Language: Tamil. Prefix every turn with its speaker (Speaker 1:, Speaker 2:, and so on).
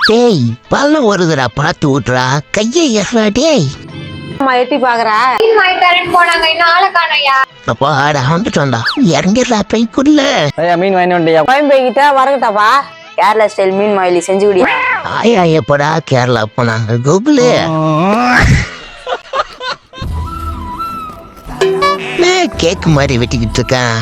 Speaker 1: டேய் பள்ளம் வருதுடா பார்த்து ஊட்டுறா கையை ஏறா டேய்.
Speaker 2: எட்டி பாக்குறா
Speaker 3: போனாங்க இன்னும் ஆளை காணையா.
Speaker 1: அப்பா ஆட வந்துட்டோம்டா இறங்கிடா பைக்குள்ள.
Speaker 4: மீன் வாங்கி வந்துட்டியா?
Speaker 2: கோயம்பேக்கிட்ட வரகட்டாப்பா கேரளா ஸ்டைல் மீன் மயிலி செஞ்சு குடியா.
Speaker 1: ஆயா எப்படா கேரளா போனாங்க கோகுலு? கேக் மாதிரி வெட்டிக்கிட்டு இருக்கேன்.